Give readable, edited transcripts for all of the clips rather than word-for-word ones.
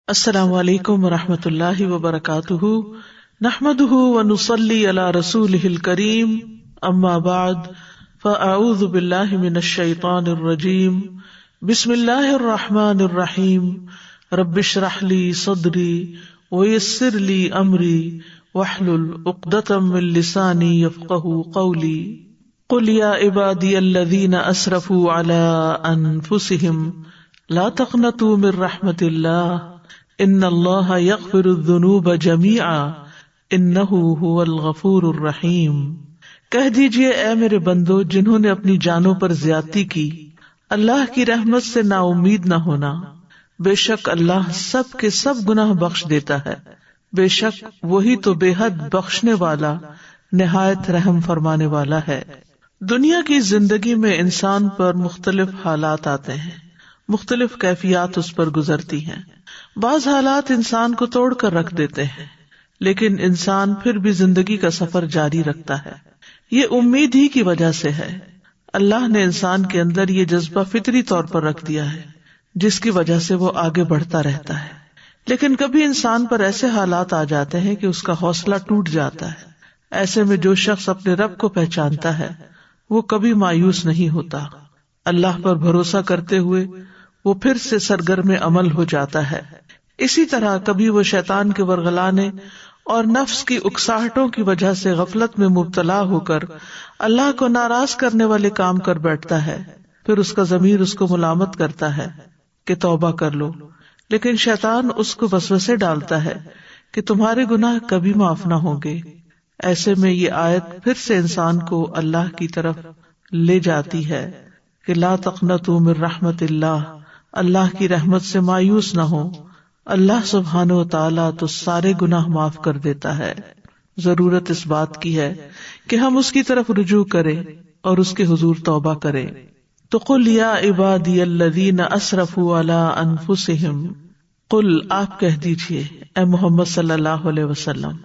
السلام علیکم ورحمۃ اللہ وبرکاتہ، نحمده ونصلی علی رسولہ الکریم، اما بعد فاعوذ باللہ من الشیطان الرجیم، بسم اللہ الرحمن الرحیم، رب اشرح لی صدری ویسر لی امری واحلل عقدۃ من لسانی یفقہوا قولی، قل یا عبادی الذین اسرفوا علی انفسہم لا تقنطوا من رحمۃ اللہ ان اللہ یغفر الذنوب جمیعا انہ هو الغفور الرحیم۔ کہہ دیجئے اے میرے بندو جنہوں نے اپنی جانوں پر زیادتی کی، اللہ کی رحمت سے نا امید نہ ہونا، بے شک اللہ سب کے سب گناہ بخش دیتا ہے، بے شک وہی تو بے حد بخشنے والا نہایت رحم فرمانے والا ہے۔ دنیا کی زندگی میں انسان پر مختلف حالات آتے ہیں، مختلف کیفیات اس پر گزرتی ہیں۔ بعض حالات انسان کو توڑ کر رکھ دیتے ہیں، لیکن انسان پھر بھی زندگی کا سفر جاری رکھتا ہے۔ یہ امید ہی کی وجہ سے ہے۔ اللہ نے انسان کے اندر یہ جذبہ فطری طور پر رکھ دیا ہے، جس کی وجہ سے وہ آگے بڑھتا رہتا ہے۔ لیکن کبھی انسان پر ایسے حالات آ جاتے ہیں کہ اس کا حوصلہ ٹوٹ جاتا ہے۔ ایسے میں جو شخص اپنے رب کو پہچانتا ہے وہ کبھی مایوس نہیں ہوتا، اللہ پر بھروسہ کرتے ہوئے وہ پھر سے سرگرم عمل ہو جاتا ہے۔ اسی طرح کبھی وہ شیطان کے ورغلانے اور نفس کی اکساہٹوں کی وجہ سے غفلت میں مبتلا ہو کر اللہ کو ناراض کرنے والے کام کر بیٹھتا ہے، پھر اس کا ضمیر اس کو ملامت کرتا ہے کہ توبہ کر لو، لیکن شیطان اس کو وسوسے ڈالتا ہے کہ تمہارے گناہ کبھی معاف نہ ہوں گے۔ ایسے میں یہ آیت پھر سے انسان کو اللہ کی طرف لے جاتی ہے کہ لا تقنطوا من رحمت اللہ، اللہ کی رحمت سے مایوس نہ ہو، اللہ سبحانہ و تعالیٰ تو سارے گناہ معاف کر دیتا ہے۔ ضرورت اس بات کی ہے کہ ہم اس کی طرف رجوع کریں اور اس کے حضور توبہ کریں۔ تو قل یا عبادی الذین اسرفوا علی انفسہم، قل آپ کہہ دیجئے اے محمد صلی اللہ علیہ وسلم،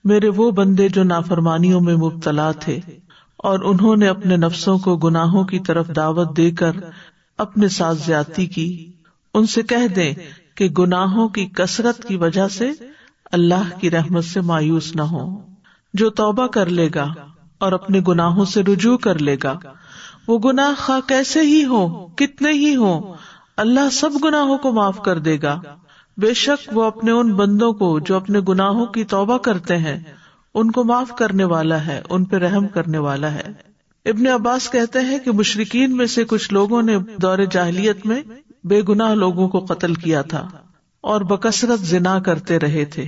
میرے وہ بندے جو نافرمانیوں میں مبتلا تھے اور انہوں نے اپنے نفسوں کو گناہوں کی طرف دعوت دے کر اپنے ساتھ زیادتی کی، ان سے کہہ دیں کہ گناہوں کی کثرت کی وجہ سے اللہ کی رحمت سے مایوس نہ ہو۔ جو توبہ کر لے گا اور اپنے گناہوں سے رجوع کر لے گا، وہ گناہ خواہ کیسے ہی ہوں، کتنے ہی ہوں، اللہ سب گناہوں کو معاف کر دے گا۔ بے شک وہ اپنے ان بندوں کو جو اپنے گناہوں کی توبہ کرتے ہیں ان کو معاف کرنے والا ہے، ان پہ رحم کرنے والا ہے۔ ابن عباس کہتے ہیں کہ مشرکین میں سے کچھ لوگوں نے دور جاہلیت میں بے گناہ لوگوں کو قتل کیا تھا اور بکثرت زنا کرتے رہے تھے۔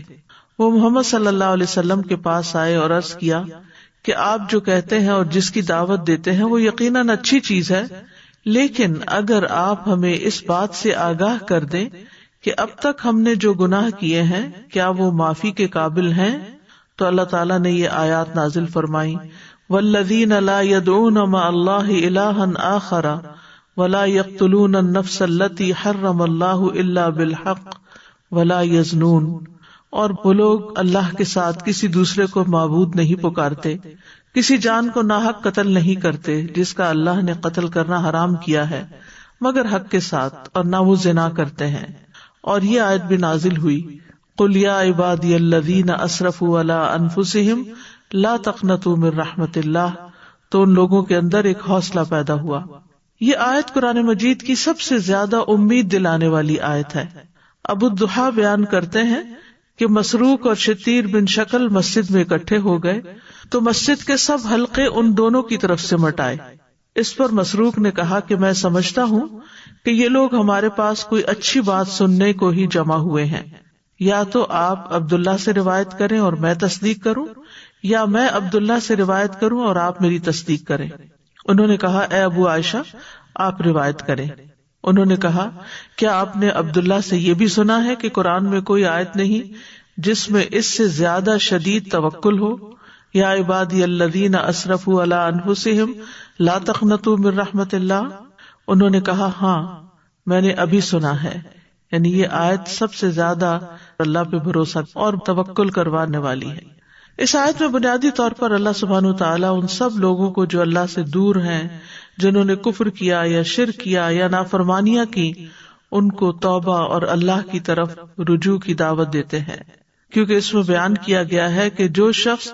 وہ محمد صلی اللہ علیہ وسلم کے پاس آئے اور عرض کیا کہ آپ جو کہتے ہیں اور جس کی دعوت دیتے ہیں وہ یقیناً اچھی چیز ہے، لیکن اگر آپ ہمیں اس بات سے آگاہ کر دیں کہ اب تک ہم نے جو گناہ کیے ہیں کیا وہ معافی کے قابل ہیں، تو اللہ تعالیٰ نے یہ آیات نازل فرمائی، والذین لا يدعون مع اللہ الہا آخر ولا يقتلون النفس التي حرم اللہ الا بالحق ولا يزنون، اور وہ لوگ اللہ کے ساتھ کسی دوسرے کو معبود نہیں پکارتے، کسی جان کو ناحق قتل نہیں کرتے جس کا اللہ نے قتل کرنا حرام کیا ہے مگر حق کے ساتھ، اور نہ وہ زنا کرتے ہیں۔ اور یہ آیت بھی نازل ہوئی، قل یا عبادی الذین اسرفوا علی انفسہم لا تقنطوا من رحمت اللہ، تو ان لوگوں کے اندر ایک حوصلہ پیدا ہوا۔ یہ آیت قرآن مجید کی سب سے زیادہ امید دلانے والی آیت ہے۔ ابو الضحیٰ بیان کرتے ہیں کہ مسروق اور شتیر بن شکل مسجد میں اکٹھے ہو گئے تو مسجد کے سب حلقے ان دونوں کی طرف سے مٹائے۔ اس پر مسروق نے کہا کہ میں سمجھتا ہوں کہ یہ لوگ ہمارے پاس کوئی اچھی بات سننے کو ہی جمع ہوئے ہیں، یا تو آپ عبداللہ سے روایت کریں اور میں تصدیق کروں، یا میں عبداللہ سے روایت کروں اور آپ میری تصدیق کریں۔ انہوں نے کہا اے ابو عائشہ آپ روایت کریں۔ انہوں نے کہا کیا آپ نے عبداللہ سے یہ بھی سنا ہے کہ قرآن میں کوئی آیت نہیں جس میں اس سے زیادہ شدید توکل ہو، یا عبادی الذین اسرفوا علی انفسہم لا تقنطوا من رحمت اللہ؟ انہوں نے کہا ہاں میں نے ابھی سنا ہے، یعنی یہ آیت سب سے زیادہ اللہ پہ بھروسہ اور توکل کروانے والی ہے۔ اس آیت میں بنیادی طور پر اللہ سبحانہ وتعالیٰ ان سب لوگوں کو جو اللہ سے دور ہیں، جنہوں نے کفر کیا یا شرک کیا یا نافرمانیاں کی، ان کو توبہ اور اللہ کی طرف رجوع کی دعوت دیتے ہیں، کیونکہ اس میں بیان کیا گیا ہے کہ جو شخص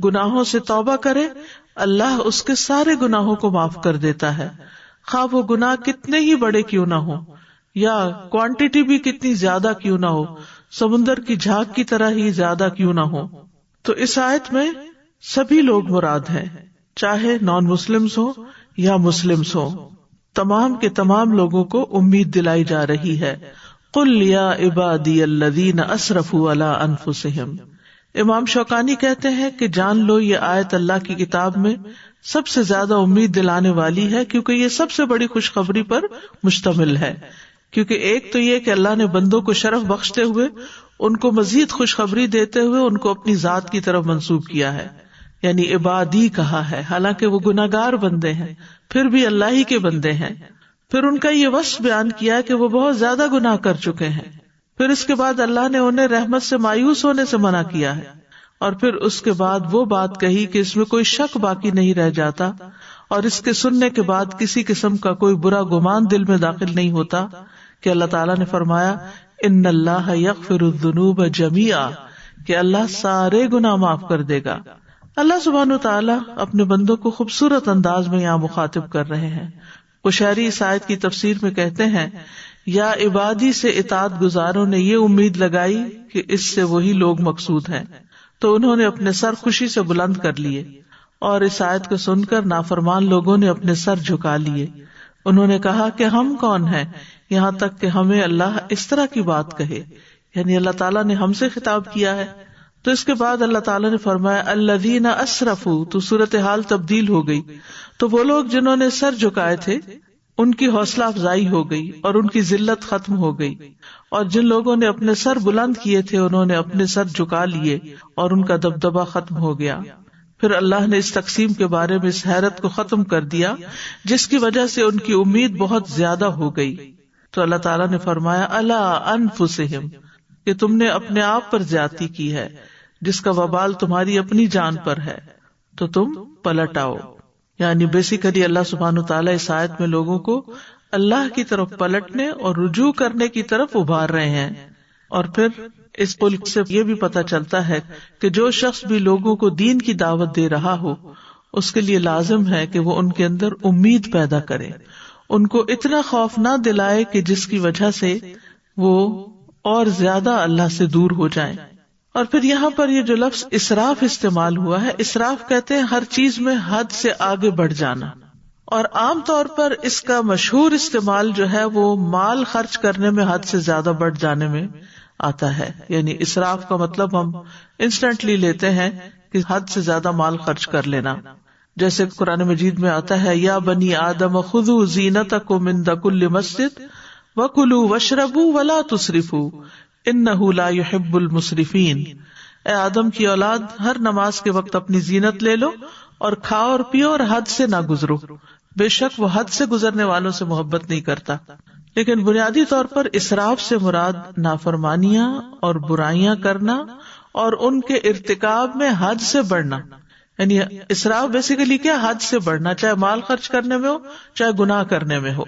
گناہوں سے توبہ کرے اللہ اس کے سارے گناہوں کو معاف کر دیتا ہے، خواہ وہ گناہ کتنے ہی بڑے کیوں نہ ہو یا کوانٹٹی بھی کتنی زیادہ کیوں نہ ہو، سمندر کی جھاگ کی طرح ہی زیادہ کیوں نہ ہو۔ تو اس آیت میں سبھی لوگ مراد ہیں، چاہے نان مسلمز ہو یا مسلمز ہو، تمام کے تمام لوگوں کو امید دلائی جا رہی ہے۔ قل یا عبادی الذین اسرفوا علی انفسہم۔ امام شوکانی کہتے ہیں کہ جان لو یہ آیت اللہ کی کتاب میں سب سے زیادہ امید دلانے والی ہے، کیونکہ یہ سب سے بڑی خوشخبری پر مشتمل ہے۔ کیونکہ ایک تو یہ کہ اللہ نے بندوں کو شرف بخشتے ہوئے ان کو مزید خوشخبری دیتے ہوئے ان کو اپنی ذات کی طرف منسوب کیا ہے، یعنی عبادی کہا ہے، حالانکہ وہ گناہگار بندے ہیں پھر بھی اللہ ہی کے بندے ہیں۔ پھر ان کا یہ وصف بیان کیا کہ وہ بہت زیادہ گناہ کر چکے ہیں، پھر اس کے بعد اللہ نے انہیں رحمت سے مایوس ہونے سے منع کیا ہے، اور پھر اس کے بعد وہ بات کہی کہ اس میں کوئی شک باقی نہیں رہ جاتا، اور اس کے سننے کے بعد کسی قسم کا کوئی برا گمان دل میں داخل نہیں ہوتا، کہ اللہ تعالیٰ نے فرمایا ان اللہ یغفر الذنوب جميعا، کہ اللہ سارے گناہ معاف کر دے گا۔ اللہ سبحانہ وتعالیٰ اپنے بندوں کو خوبصورت انداز میں یہاں مخاطب کر رہے ہیں۔ قشیری اس آیت کی تفسیر میں کہتے ہیں یا عبادی سے اطاعت گزاروں نے یہ امید لگائی کہ اس سے وہی لوگ مقصود ہیں، تو انہوں نے اپنے سر خوشی سے بلند کر لیے، اور اس آیت کو سن کر نافرمان لوگوں نے اپنے سر جھکا لیے۔ انہوں نے کہا کہ ہم کون ہیں یہاں تک کہ ہمیں اللہ اس طرح کی بات کہے، یعنی اللہ تعالیٰ نے ہم سے خطاب کیا ہے۔ تو اس کے بعد اللہ تعالیٰ نے فرمایا الذین اسرفوا، تو صورتحال تبدیل ہو گئی، تو وہ لوگ جنہوں نے سر جھکائے تھے ان کی حوصلہ افزائی ہو گئی اور ان کی ذلت ختم ہو گئی، اور جن لوگوں نے اپنے سر بلند کیے تھے انہوں نے اپنے سر جھکا لیے اور ان کا دبدبہ ختم ہو گیا۔ پھر اللہ نے اس تقسیم کے بارے میں اس حیرت کو ختم کر دیا جس کی وجہ سے ان کی امید بہت زیادہ ہو گئی۔ تو اللہ تعالیٰ نے فرمایا الا انفسہم، کہ تم نے اپنے آپ پر زیادتی کی ہے، جس کا وبال تمہاری اپنی جان پر ہے، تو تم پلٹ آؤ۔ یعنی بیسیکلی اللہ سبحانہ تعالیٰ اس آیت میں لوگوں کو اللہ کی طرف پلٹنے اور رجوع کرنے کی طرف ابھار رہے ہیں۔ اور پھر اس ملک سے یہ بھی پتہ چلتا ہے کہ جو شخص بھی لوگوں کو دین کی دعوت دے رہا ہو اس کے لیے لازم ہے کہ وہ ان کے اندر امید پیدا کرے، ان کو اتنا خوف نہ دلائے کہ جس کی وجہ سے وہ اور زیادہ اللہ سے دور ہو جائیں۔ اور پھر یہاں پر یہ جو لفظ اسراف استعمال ہوا ہے، اسراف کہتے ہیں ہر چیز میں حد سے آگے بڑھ جانا، اور عام طور پر اس کا مشہور استعمال جو ہے وہ مال خرچ کرنے میں حد سے زیادہ بڑھ جانے میں آتا ہے۔ یعنی اسراف کا مطلب ہم انسٹنٹلی لیتے ہیں کہ حد سے زیادہ مال خرچ کر لینا، جیسے قرآن مجید میں آتا ہے یا بنی آدم خذوا زینتکم عند کل مسجد وکلوا واشربوا ولا تسرفوا انہ لا یحب المسرفین۔ اے آدم کی اولاد، ہر نماز کے وقت اپنی زینت لے لو اور کھاؤ اور پیو اور حد سے نہ گزرو، بے شک وہ حد سے گزرنے والوں سے محبت نہیں کرتا۔ لیکن بنیادی طور پر اسراف سے مراد نافرمانیاں اور برائیاں کرنا اور ان کے ارتکاب میں حد سے بڑھنا، یعنی اسراف بیسیکلی کیا، حد سے بڑھنا، چاہے مال خرچ کرنے میں ہو چاہے گناہ کرنے میں ہو۔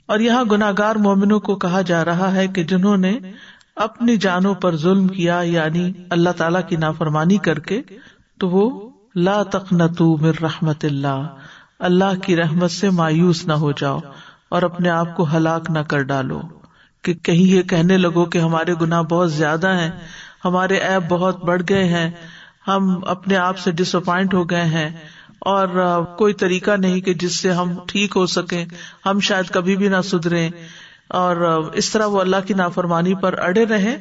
اور یہاں گناہگار مومنوں کو کہا جا رہا ہے کہ جنہوں نے اپنی جانوں پر ظلم کیا، یعنی اللہ تعالیٰ کی نافرمانی کر کے، تو وہ لا تقنطوا من رحمت اللہ کی رحمت سے مایوس نہ ہو جاؤ اور اپنے آپ کو ہلاک نہ کر ڈالو کہ کہیں یہ کہنے لگو کہ ہمارے گناہ بہت زیادہ ہیں، ہمارے عیب بہت بڑھ گئے ہیں، ہم اپنے آپ سے ڈس اپوائنٹ ہو گئے ہیں اور کوئی طریقہ نہیں کہ جس سے ہم ٹھیک ہو سکیں، ہم شاید کبھی بھی نہ سدھریں، اور اس طرح وہ اللہ کی نافرمانی پر اڑے رہیں۔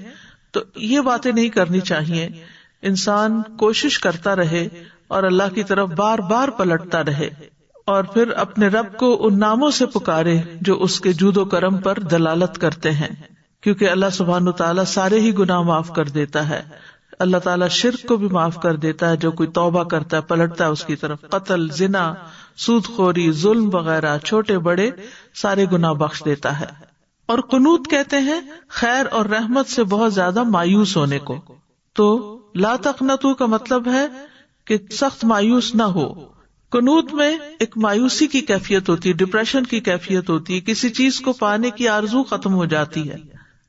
تو یہ باتیں نہیں کرنی چاہیے۔ انسان کوشش کرتا رہے اور اللہ کی طرف بار بار پلٹتا رہے، اور پھر اپنے رب کو ان ناموں سے پکارے جو اس کے جود و کرم پر دلالت کرتے ہیں، کیونکہ اللہ سبحانہ تعالیٰ سارے ہی گناہ معاف کر دیتا ہے۔ اللہ تعالیٰ شرک کو بھی معاف کر دیتا ہے، جو کوئی توبہ کرتا ہے پلٹتا ہے اس کی طرف، قتل، زنا، سود خوری، ظلم وغیرہ چھوٹے بڑے سارے گناہ بخش دیتا ہے۔ اور قنوت کہتے ہیں خیر اور رحمت سے بہت زیادہ مایوس ہونے کو۔ تو لا تقنطوا کا مطلب ہے کہ سخت مایوس نہ ہو، قنوت میں ایک مایوسی کی کیفیت ہوتی ہے، ڈپریشن کی کیفیت ہوتی ہے، کسی چیز کو پانے کی آرزو ختم ہو جاتی ہے.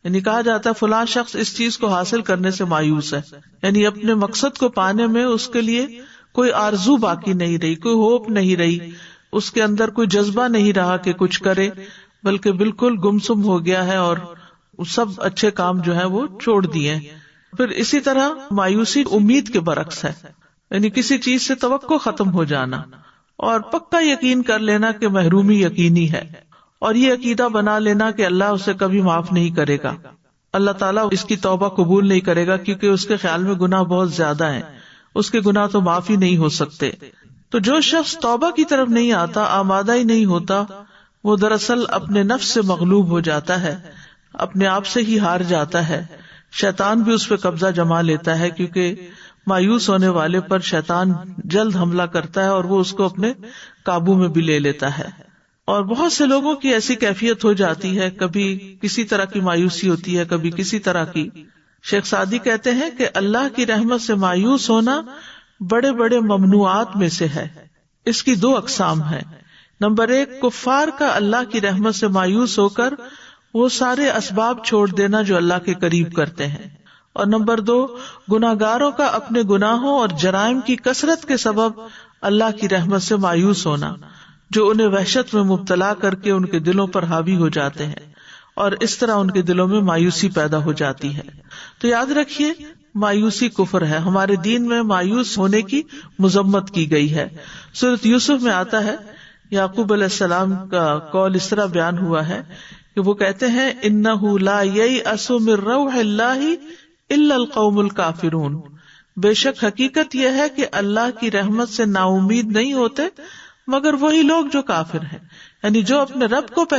یعنی کہا جاتا ہے فلاں شخص اس چیز کو حاصل کرنے سے مایوس ہے، یعنی اپنے مقصد کو پانے میں اس کے لیے کوئی آرزو باقی نہیں رہی، کوئی ہوپ نہیں رہی، اس کے اندر کوئی جذبہ نہیں رہا کہ کچھ کرے، بلکہ بالکل گمسم ہو گیا ہے اور سب اچھے کام جو ہے وہ چھوڑ دیے. پھر اسی طرح مایوسی امید کے برعکس ہے، یعنی کسی چیز سے توقع ختم ہو جانا اور پکا یقین کر لینا کہ محرومی یقینی ہے، اور یہ عقیدہ بنا لینا کہ اللہ اسے کبھی معاف نہیں کرے گا، اللہ تعالیٰ اس کی توبہ قبول نہیں کرے گا کیونکہ اس کے خیال میں گناہ بہت زیادہ ہیں، اس کے گناہ تو معاف ہی نہیں ہو سکتے. تو جو شخص توبہ کی طرف نہیں آتا، آمادہ ہی نہیں ہوتا، وہ دراصل اپنے نفس سے مغلوب ہو جاتا ہے، اپنے آپ سے ہی ہار جاتا ہے. شیطان بھی اس پہ قبضہ جما لیتا ہے کیونکہ مایوس ہونے والے پر شیطان جلد حملہ کرتا ہے اور وہ اس کو اپنے قابو میں بھی لے لیتا ہے. اور بہت سے لوگوں کی ایسی کیفیت ہو جاتی ہے، کبھی کسی طرح کی مایوسی ہوتی ہے، کبھی کسی طرح کی. شیخ سعدی کہتے ہیں کہ اللہ کی رحمت سے مایوس ہونا بڑے بڑے ممنوعات میں سے ہے. اس کی 2 اقسام ہیں. نمبر 1، کفار کا اللہ کی رحمت سے مایوس ہو کر وہ سارے اسباب چھوڑ دینا جو اللہ کے قریب کرتے ہیں. اور نمبر 2، گناہگاروں کا اپنے گناہوں اور جرائم کی کثرت کے سبب اللہ کی رحمت سے مایوس ہونا، جو انہیں وحشت میں مبتلا کر کے ان کے دلوں پر حاوی ہو جاتے ہیں اور اس طرح ان کے دلوں میں مایوسی پیدا ہو جاتی ہے. تو یاد رکھیے، مایوسی کفر ہے. ہمارے دین میں مایوس ہونے کی مذمت کی گئی ہے. سورۃ یوسف میں آتا ہے، یعقوب علیہ السلام کا قول اس طرح بیان ہوا ہے کہ وہ کہتے ہیں انہ لا ییأس من روح اللہ الا القوم الکافرون. بے شک حقیقت یہ ہے کہ اللہ کی رحمت سے نا امید نہیں ہوتے مگر وہی لوگ جو کافر ہیں. یعنی جو اپنے رب کو